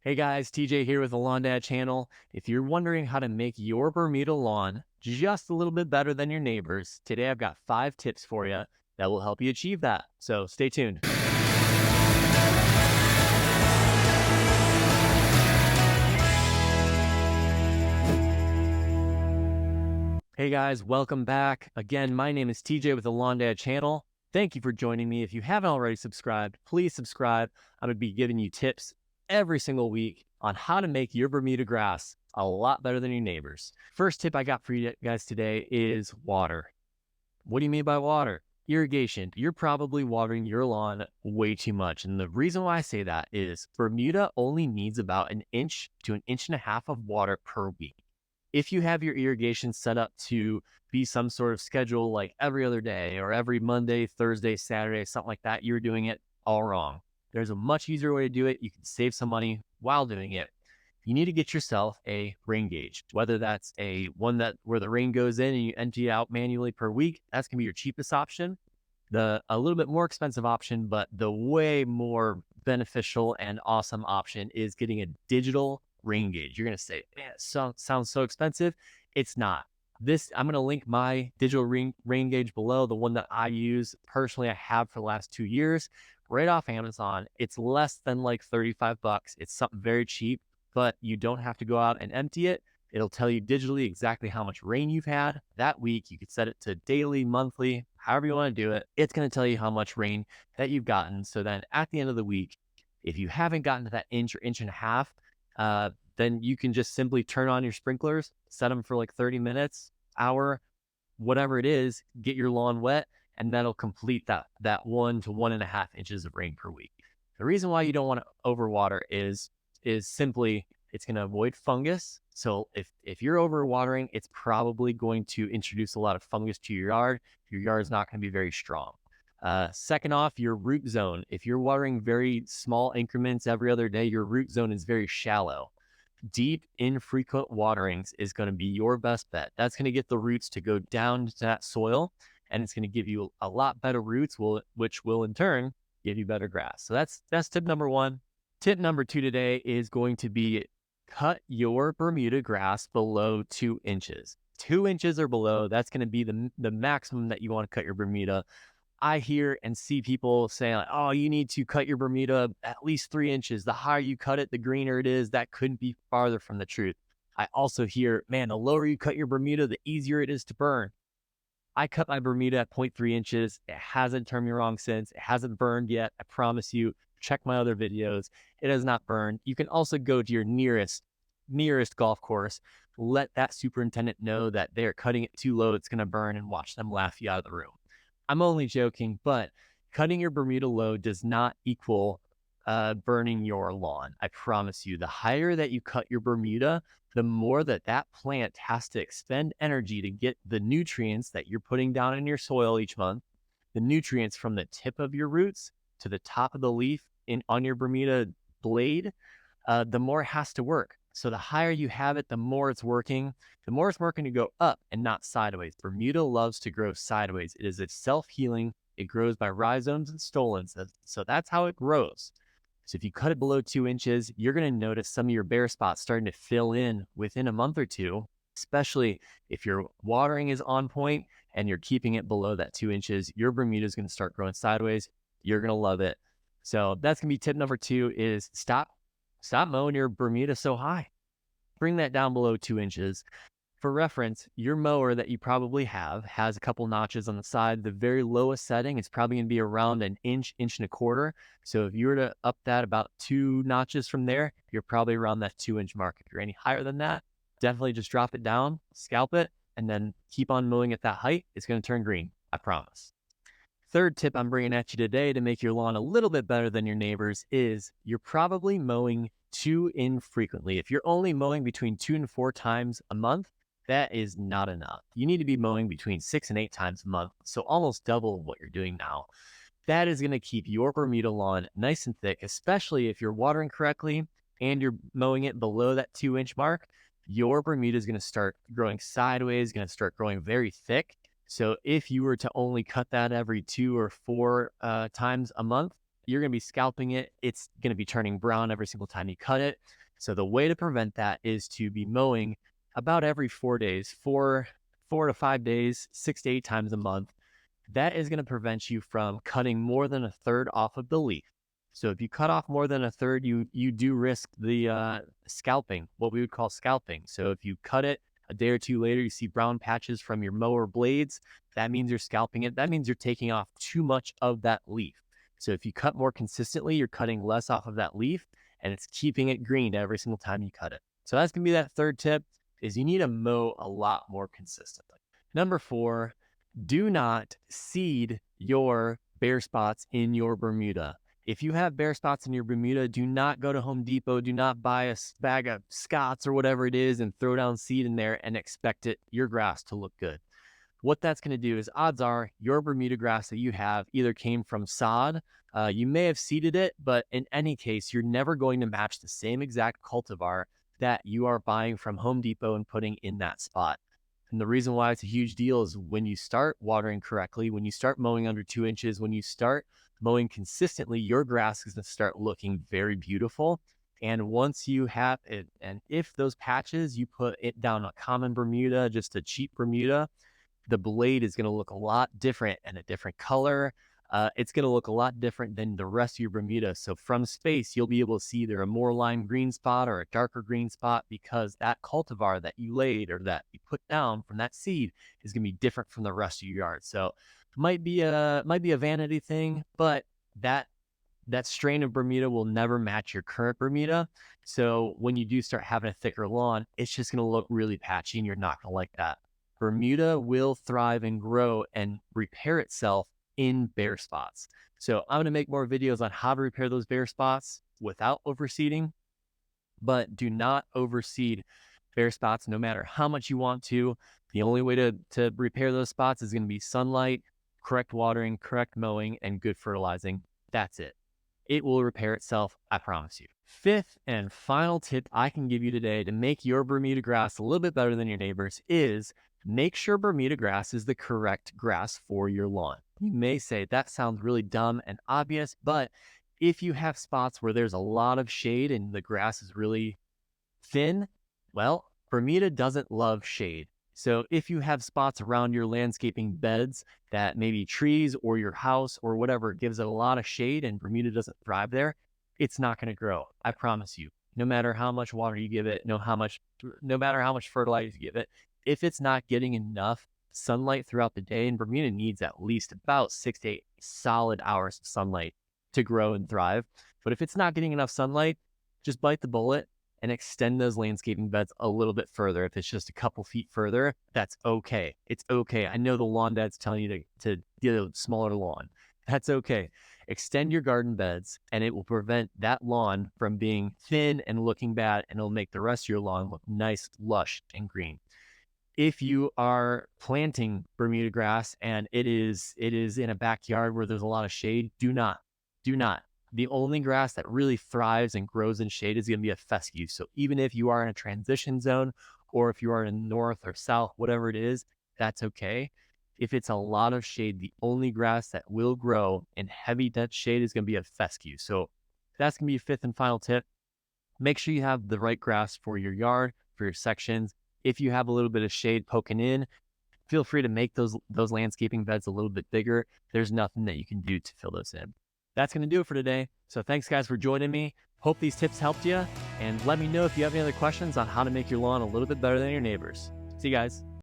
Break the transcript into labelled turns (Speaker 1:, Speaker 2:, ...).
Speaker 1: Hey guys, TJ here with the Lawn Dad channel. If you're wondering how to make your Bermuda lawn just a little bit better than your neighbors, today I've got 5 tips for you that will help you achieve that. So stay tuned. Hey guys, welcome back. Again, my name is TJ with the Lawn Dad channel. Thank you for joining me. If you haven't already subscribed, please subscribe. I'm going to be giving you tips every single week on how to make your Bermuda grass a lot better than your neighbors. First tip I got for you guys today is water. What do you mean by water? Irrigation. You're probably watering your lawn way too much. And the reason why I say that is Bermuda only needs about an inch to an inch and a half of water per week. If you have your irrigation set up to be some sort of schedule like every other day or every Monday, Thursday, Saturday, something like that, you're doing it all wrong. There's a much easier way to do it. You can save some money while doing it. You need to get yourself a rain gauge, whether that's a one that where the rain goes in and you empty it out manually per week. That's gonna be your cheapest option. The a little bit more expensive option, but the way more beneficial and awesome option is getting a digital rain gauge. You're gonna say, man, it sounds so expensive. It's not. I'm gonna link my digital rain gauge below, the one that I use personally, I have for the last 2 years, right off Amazon. It's less than like 35 bucks. It's something very cheap, but you don't have to go out and empty it. It'll tell you digitally exactly how much rain you've had that week. You could set it to daily, monthly, however you want to do it. It's going to tell you how much rain that you've gotten. So then at the end of the week, if you haven't gotten to that inch or inch and a half, then you can just simply turn on your sprinklers, set them for like 30 minutes, hour, whatever it is, get your lawn wet, and that'll complete that 1 to 1.5 inches of rain per week. The reason why you don't want to overwater is simply it's going to avoid fungus. So if you're overwatering, it's probably going to introduce a lot of fungus to your yard. Your yard is not going to be very strong. Second off, your root zone. If you're watering very small increments every other day, your root zone is very shallow. Deep, infrequent waterings is going to be your best bet. That's going to get the roots to go down to that soil, and it's going to give you a lot better roots, which will in turn give you better grass. So that's tip number one. Tip number two today is going to be cut your Bermuda grass below 2 inches. 2 inches or below, that's going to be the maximum that you want to cut your Bermuda. I hear and see people saying, like, oh, you need to cut your Bermuda at least 3 inches. The higher you cut it, the greener it is. That couldn't be farther from the truth. I also hear, man, the lower you cut your Bermuda, the easier it is to burn. I cut my Bermuda at 0.3 inches. It hasn't turned me wrong since. It hasn't burned yet. I promise you. Check my other videos. It has not burned. You can also go to your nearest golf course. Let that superintendent know that they're cutting it too low. It's going to burn, and watch them laugh you out of the room. I'm only joking, but cutting your Bermuda low does not equal burning your lawn. I promise you, the higher that you cut your Bermuda, the more that plant has to expend energy to get the nutrients that you're putting down in your soil each month, the nutrients from the tip of your roots to the top of the leaf on your Bermuda blade, the more it has to work. So the higher you have it, the more it's working to go up and not sideways. Bermuda loves to grow sideways. It is a self-healing. It grows by rhizomes and stolons. So that's how it grows. So if you cut it below 2 inches, you're going to notice some of your bare spots starting to fill in within a month or two, especially if your watering is on point and you're keeping it below that 2 inches. Your Bermuda is going to start growing sideways. You're going to love it. So that's going to be tip number two is stop mowing your Bermuda so high. Bring that down below 2 inches. For reference, your mower that you probably have has a couple notches on the side. The very lowest setting is probably going to be around an inch, inch and a quarter. So if you were to up that about 2 notches from there, you're probably around that 2-inch mark. If you're any higher than that, definitely just drop it down, scalp it, and then keep on mowing at that height. It's going to turn green. I promise. Third tip I'm bringing at you today to make your lawn a little bit better than your neighbors is you're probably mowing too infrequently. If you're only mowing between 2 and 4 times a month, that is not enough. You need to be mowing between 6 and 8 times a month, so almost double what you're doing now. That is going to keep your Bermuda lawn nice and thick, especially if you're watering correctly and you're mowing it below that 2-inch mark. Your Bermuda is going to start growing sideways, going to start growing very thick. So if you were to only cut that every 2 or 4 times a month, you're going to be scalping it. It's going to be turning brown every single time you cut it. So the way to prevent that is to be mowing about every 4 days, 4 to 5 days, 6 to 8 times a month. That is going to prevent you from cutting more than a third off of the leaf. So if you cut off more than a third, you do risk the scalping, what we would call scalping. So if you cut it a day or two later, you see brown patches from your mower blades, that means you're scalping it. That means you're taking off too much of that leaf. So if you cut more consistently, you're cutting less off of that leaf, and it's keeping it green every single time you cut it. So that's going to be that third tip, is you need to mow a lot more consistently. Number 4, do not seed your bare spots in your Bermuda. If you have bare spots in your Bermuda, do not go to Home Depot. Do not buy a bag of Scots or whatever it is and throw down seed in there and expect your grass to look good. What that's going to do is, odds are your Bermuda grass that you have either came from sod, you may have seeded it, but in any case, you're never going to match the same exact cultivar that you are buying from Home Depot and putting in that spot. And the reason why it's a huge deal is when you start watering correctly, when you start mowing under 2 inches, when you start mowing consistently, your grass is going to start looking very beautiful. And once you have it, and if those patches, you put it down a common Bermuda, just a cheap Bermuda, the blade is going to look a lot different and a different color. It's going to look a lot different than the rest of your Bermuda. So from space, you'll be able to see either a more lime green spot or a darker green spot, because that cultivar that you laid or that you put down from that seed is going to be different from the rest of your yard. So it might be a vanity thing, but that strain of Bermuda will never match your current Bermuda. So when you do start having a thicker lawn, it's just going to look really patchy, and you're not going to like that. Bermuda will thrive and grow and repair itself in bare spots. So I'm going to make more videos on how to repair those bare spots without overseeding, but do not overseed bare spots no matter how much you want to. The only way to repair those spots is going to be sunlight, correct watering, correct mowing, and good fertilizing. That's it. It will repair itself, I promise you. Fifth and final tip I can give you today to make your Bermuda grass a little bit better than your neighbors is make sure Bermuda grass is the correct grass for your lawn. You may say that sounds really dumb and obvious, but if you have spots where there's a lot of shade and the grass is really thin, well, Bermuda doesn't love shade. So if you have spots around your landscaping beds that maybe trees or your house or whatever gives it a lot of shade and Bermuda doesn't thrive there, it's not going to grow. I promise you. No matter how much water you give it, no matter how much fertilizer you give it, if it's not getting enough sunlight throughout the day, and Bermuda needs at least about 6 to 8 solid hours of sunlight to grow and thrive. But if it's not getting enough sunlight, just bite the bullet and extend those landscaping beds a little bit further. If it's just a couple feet further, that's okay. It's okay. I know the lawn dad's telling you to get a smaller lawn. That's okay. Extend your garden beds, and it will prevent that lawn from being thin and looking bad, and it'll make the rest of your lawn look nice, lush, and green. If you are planting Bermuda grass and it is in a backyard where there's a lot of shade, do not. The only grass that really thrives and grows in shade is going to be a fescue. So even if you are in a transition zone, or if you are in north or south, whatever it is, that's okay. If it's a lot of shade, the only grass that will grow in heavy dense shade is going to be a fescue. So that's going to be a fifth and final tip. Make sure you have the right grass for your yard, for your sections. If you have a little bit of shade poking in, feel free to make those landscaping beds a little bit bigger. There's nothing that you can do to fill those in. That's going to do it for today. So thanks, guys, for joining me. Hope these tips helped you. And let me know if you have any other questions on how to make your lawn a little bit better than your neighbors. See you guys.